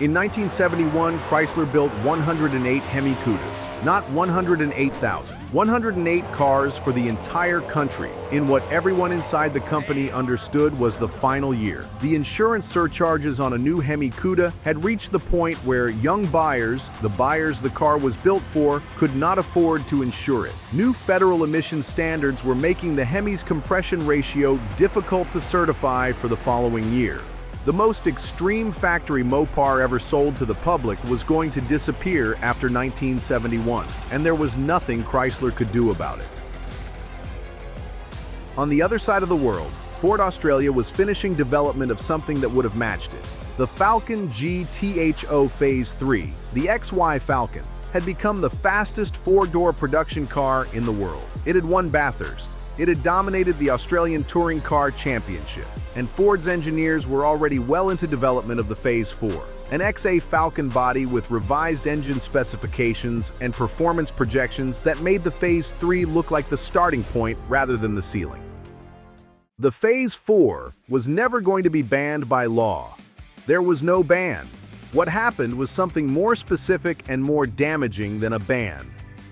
In 1971, Chrysler built 108 Hemi Cudas, not 108,000. 108 cars for the entire country, in what everyone inside the company understood was the final year. The insurance surcharges on a new Hemi Cuda had reached the point where young buyers, the buyers the car was built for, could not afford to insure it. New federal emission standards were making the Hemi's compression ratio difficult to certify for the following year. The most extreme factory Mopar ever sold to the public was going to disappear after 1971, and there was nothing Chrysler could do about it. On the other side of the world, Ford Australia was finishing development of something that would have matched it. The Falcon GTHO Phase 3, the XA Falcon, had become the fastest four-door production car in the world. It had won Bathurst. It had dominated the Australian Touring Car Championship, and Ford's engineers were already well into development of the Phase 4, an XA Falcon body with revised engine specifications and performance projections that made the Phase 3 look like the starting point rather than the ceiling. The Phase 4 was never going to be banned by law. There was no ban. What happened was something more specific and more damaging than a ban.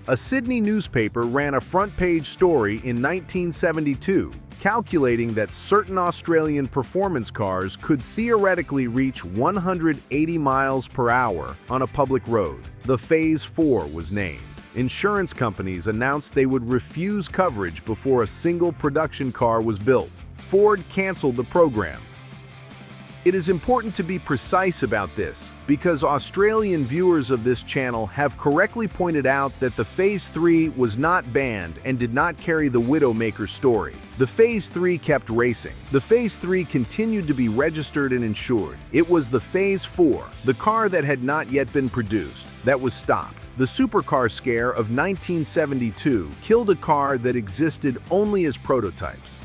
A Sydney newspaper ran a front-page story in 1972 calculating that certain Australian performance cars could theoretically reach 180 miles per hour on a public road. The Phase 4 was named. Insurance companies announced they would refuse coverage before a single production car was built. Ford canceled the program. It is important to be precise about this, because Australian viewers of this channel have correctly pointed out that the Phase 3 was not banned and did not carry the Widowmaker story. The Phase 3 kept racing. The Phase 3 continued to be registered and insured. It was the Phase 4, the car that had not yet been produced, that was stopped. The supercar scare of 1972 killed a car that existed only as prototypes.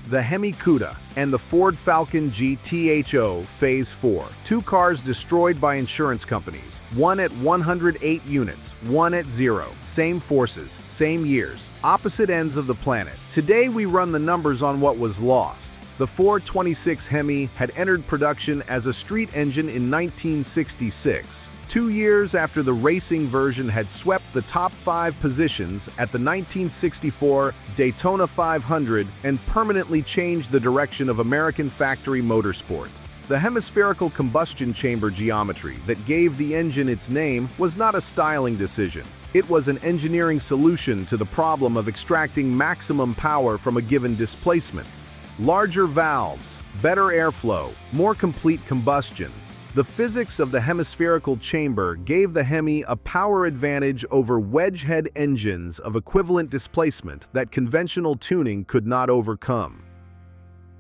The Hemi Cuda and the Ford Falcon GTHO Phase 4, two cars destroyed by insurance companies, one at 108 units, one at 0, same forces, same years, opposite ends of the planet. Today we run the numbers on what was lost. The 426 Hemi had entered production as a street engine in 1966. 2 years after the racing version had swept the top 5 positions at the 1964 Daytona 500 and permanently changed the direction of American factory motorsport. The hemispherical combustion chamber geometry that gave the engine its name was not a styling decision. It was an engineering solution to the problem of extracting maximum power from a given displacement. Larger valves, better airflow, more complete combustion. The physics of the hemispherical chamber gave the Hemi a power advantage over wedge-head engines of equivalent displacement that conventional tuning could not overcome.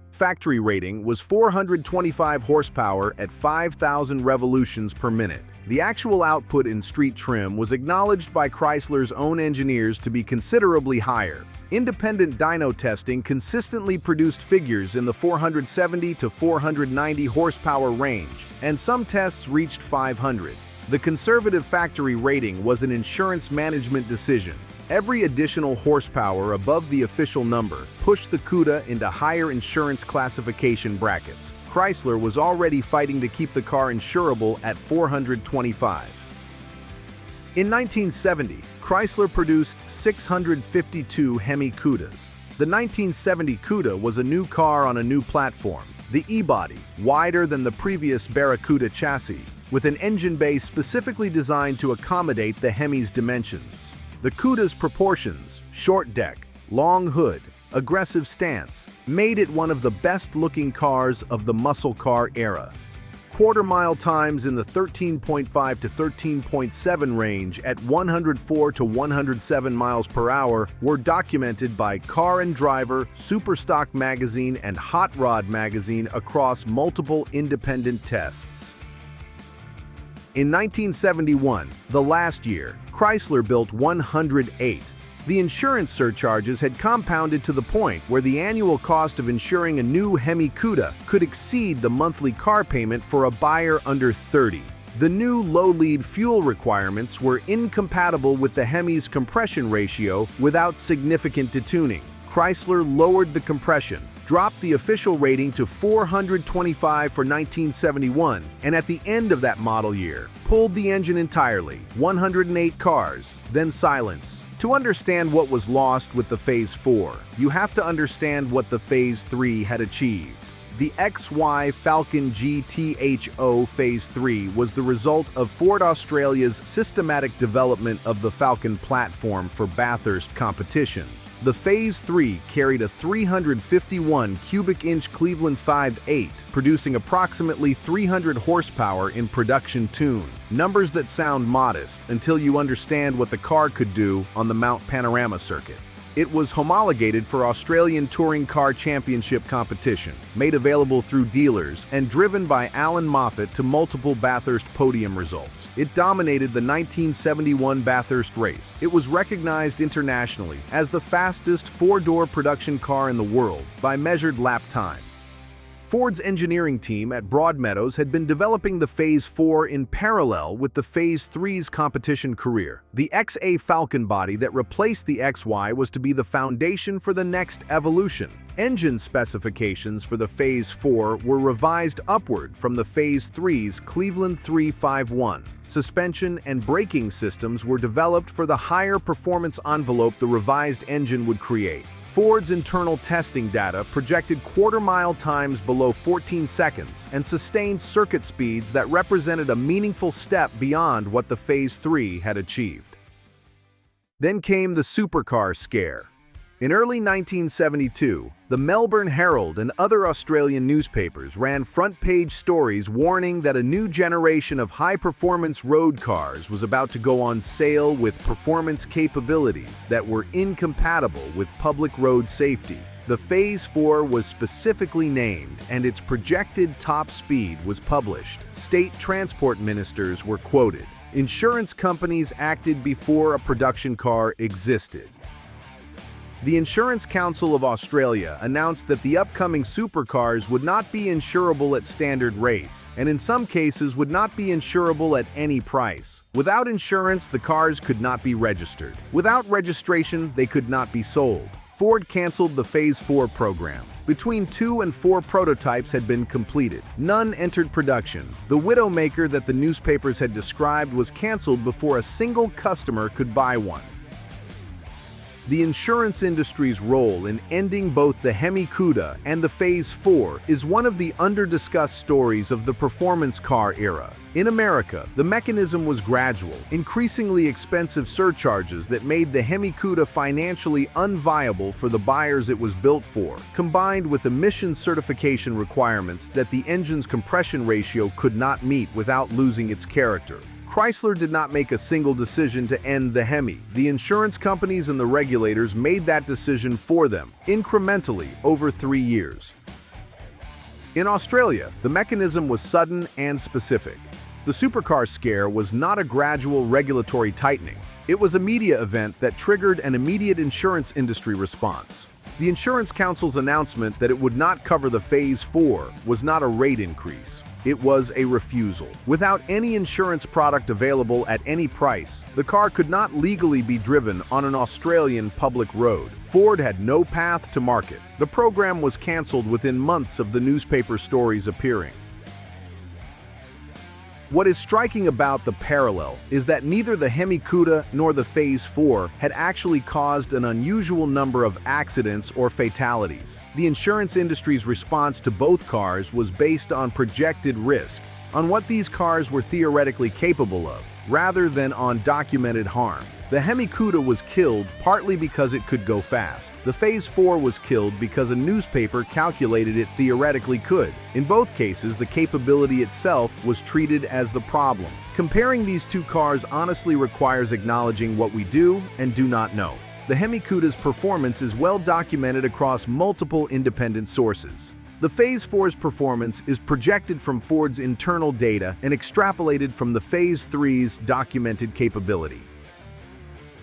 Factory rating was 425 horsepower at 5,000 revolutions per minute. The actual output in street trim was acknowledged by Chrysler's own engineers to be considerably higher. Independent dyno testing consistently produced figures in the 470 to 490 horsepower range, and some tests reached 500. The conservative factory rating was an insurance management decision. Every additional horsepower above the official number pushed the Cuda into higher insurance classification brackets. Chrysler was already fighting to keep the car insurable at 425. In 1970, Chrysler produced 652 Hemi Cudas. The 1970 Cuda was a new car on a new platform, the E-body, wider than the previous Barracuda chassis, with an engine bay specifically designed to accommodate the Hemi's dimensions. The Cuda's proportions, short deck, long hood, aggressive stance, made it one of the best-looking cars of the muscle car era. Quarter-mile times in the 13.5 to 13.7 range at 104 to 107 miles per hour were documented by Car and Driver, Superstock Magazine, and Hot Rod Magazine across multiple independent tests. In 1971, the last year, Chrysler built 108. The insurance surcharges had compounded to the point where the annual cost of insuring a new Hemi Cuda could exceed the monthly car payment for a buyer under 30. The new low-lead fuel requirements were incompatible with the Hemi's compression ratio without significant detuning. Chrysler lowered the compression, dropped the official rating to 425 for 1971, and at the end of that model year, pulled the engine entirely, 108 cars, then silence. To understand what was lost with the Phase 4, you have to understand what the Phase 3 had achieved. The XY Falcon GTHO Phase 3 was the result of Ford Australia's systematic development of the Falcon platform for Bathurst competition. The Phase 3 carried a 351 cubic inch Cleveland 5.8, producing approximately 300 horsepower in production tune. Numbers that sound modest until you understand what the car could do on the Mount Panorama circuit. It was homologated for Australian Touring Car Championship competition, made available through dealers, and driven by Alan Moffat to multiple Bathurst podium results. It dominated the 1971 Bathurst race. It was recognized internationally as the fastest four-door production car in the world by measured lap time. Ford's engineering team at Broadmeadows had been developing the Phase 4 in parallel with the Phase 3's competition career. The XA Falcon body that replaced the XY was to be the foundation for the next evolution. Engine specifications for the Phase 4 were revised upward from the Phase 3's Cleveland 351. Suspension and braking systems were developed for the higher performance envelope the revised engine would create. Ford's internal testing data projected quarter-mile times below 14 seconds and sustained circuit speeds that represented a meaningful step beyond what the Phase 3 had achieved. Then came the supercar scare. In early 1972, the Melbourne Herald and other Australian newspapers ran front-page stories warning that a new generation of high-performance road cars was about to go on sale with performance capabilities that were incompatible with public road safety. The Phase 4 was specifically named, and its projected top speed was published. State transport ministers were quoted. Insurance companies acted before a production car existed. The Insurance Council of Australia announced that the upcoming supercars would not be insurable at standard rates, and in some cases would not be insurable at any price. Without insurance, the cars could not be registered. Without registration, they could not be sold. Ford canceled the Phase 4 program. Between 2 and 4 prototypes had been completed. None entered production. The Widowmaker that the newspapers had described was canceled before a single customer could buy one. The insurance industry's role in ending both the Hemi Cuda and the Phase 4 is one of the under-discussed stories of the performance car era. In America, the mechanism was gradual, increasingly expensive surcharges that made the Hemi Cuda financially unviable for the buyers it was built for, combined with emissions certification requirements that the engine's compression ratio could not meet without losing its character. Chrysler did not make a single decision to end the Hemi. The insurance companies and the regulators made that decision for them, incrementally over 3 years. In Australia, the mechanism was sudden and specific. The supercar scare was not a gradual regulatory tightening. It was a media event that triggered an immediate insurance industry response. The Insurance Council's announcement that it would not cover the Phase 4 was not a rate increase. It was a refusal. Without any insurance product available at any price, the car could not legally be driven on an Australian public road. Ford had no path to market. The program was cancelled within months of the newspaper stories appearing. What is striking about the parallel is that neither the Hemi Cuda nor the Phase 4 had actually caused an unusual number of accidents or fatalities. The insurance industry's response to both cars was based on projected risk, on what these cars were theoretically capable of, rather than on documented harm. The Hemi Cuda was killed partly because it could go fast. The Phase 4 was killed because a newspaper calculated it theoretically could. In both cases, the capability itself was treated as the problem. Comparing these two cars honestly requires acknowledging what we do and do not know. The Hemi Cuda's performance is well documented across multiple independent sources. The Phase 4's performance is projected from Ford's internal data and extrapolated from the Phase 3's documented capability.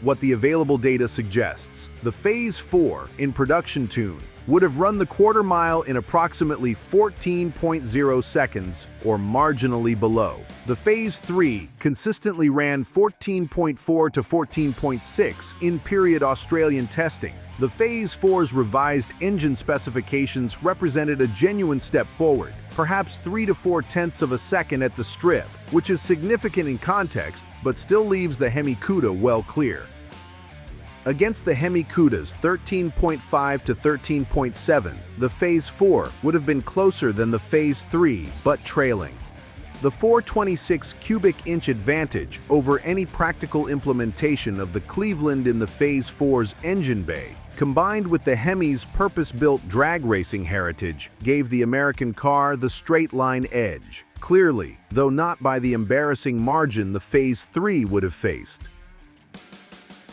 What the available data suggests, the Phase 4, in production tune, would have run the quarter mile in approximately 14.0 seconds, or marginally below. The Phase 3 consistently ran 14.4 to 14.6 in period Australian testing. The Phase 4's revised engine specifications represented a genuine step forward, perhaps 3 to 4 tenths of a second at the strip, which is significant in context, but still leaves the Hemi Cuda well clear. Against the Hemi Cuda's 13.5 to 13.7, the Phase 4 would have been closer than the Phase 3, but trailing. The 426 cubic inch advantage over any practical implementation of the Cleveland in the Phase 4's engine bay, combined with the Hemi's purpose-built drag racing heritage, gave the American car the straight-line edge, clearly, though not by the embarrassing margin the Phase 3 would have faced.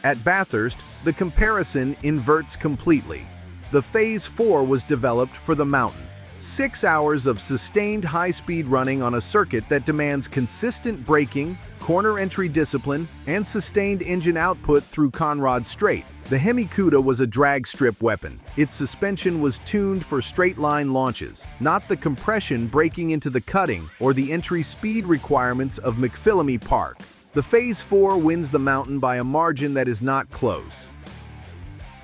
At Bathurst, the comparison inverts completely. The Phase 4 was developed for the mountain. 6 hours of sustained high-speed running on a circuit that demands consistent braking, corner entry discipline, and sustained engine output through Conrod Straight. The Hemi Cuda was a drag strip weapon. Its suspension was tuned for straight-line launches, not the compression breaking into the cutting or the entry speed requirements of McPhillamy Park. The Phase 4 wins the mountain by a margin that is not close.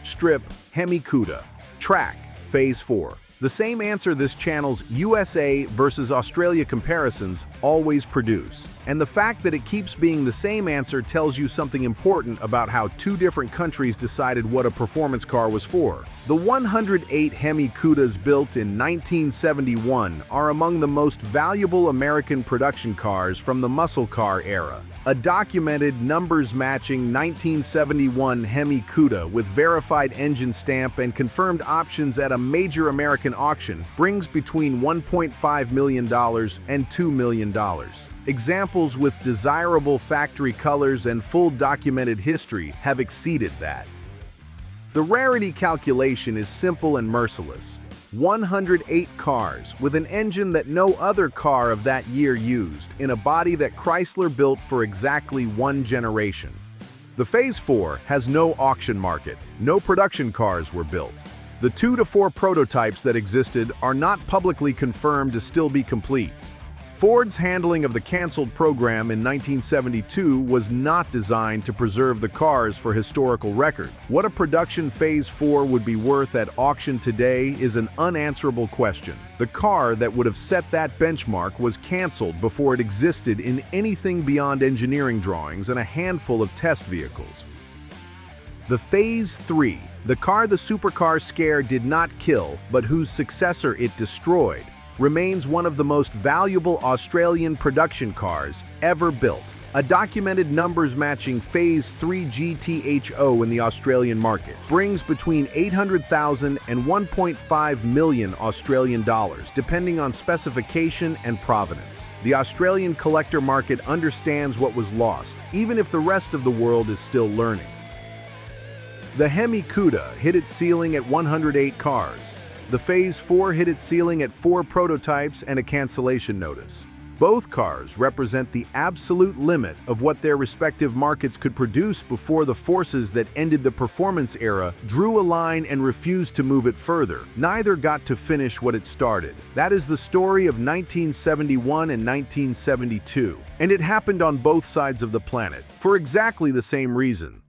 Strip, Hemi Cuda. Track, Phase 4. The same answer this channel's USA versus Australia comparisons always produce. And the fact that it keeps being the same answer tells you something important about how two different countries decided what a performance car was for. The 108 Hemi Cudas built in 1971 are among the most valuable American production cars from the muscle car era. A documented, numbers-matching 1971 Hemi Cuda with verified engine stamp and confirmed options at a major American auction brings between $1.5 million and $2 million. Examples with desirable factory colors and full documented history have exceeded that. The rarity calculation is simple and merciless. 108 cars with an engine that no other car of that year used, in a body that Chrysler built for exactly one generation. The Phase 4 has no auction market. No production cars were built. The 2 to 4 prototypes that existed are not publicly confirmed to still be complete. Ford's handling of the canceled program in 1972 was not designed to preserve the cars for historical record. What a production Phase 4 would be worth at auction today is an unanswerable question. The car that would have set that benchmark was canceled before it existed in anything beyond engineering drawings and a handful of test vehicles. The Phase 3, the car the supercar scare did not kill, but whose successor it destroyed, remains one of the most valuable Australian production cars ever built. A documented numbers-matching Phase 3 GTHO in the Australian market brings between 800,000 and 1.5 million Australian dollars, depending on specification and provenance. The Australian collector market understands what was lost, even if the rest of the world is still learning. The Hemi Cuda hit its ceiling at 108 cars. The Phase 4 hit its ceiling at 4 prototypes and a cancellation notice. Both cars represent the absolute limit of what their respective markets could produce before the forces that ended the performance era drew a line and refused to move it further. Neither got to finish what it started. That is the story of 1971 and 1972. And it happened on both sides of the planet, for exactly the same reason.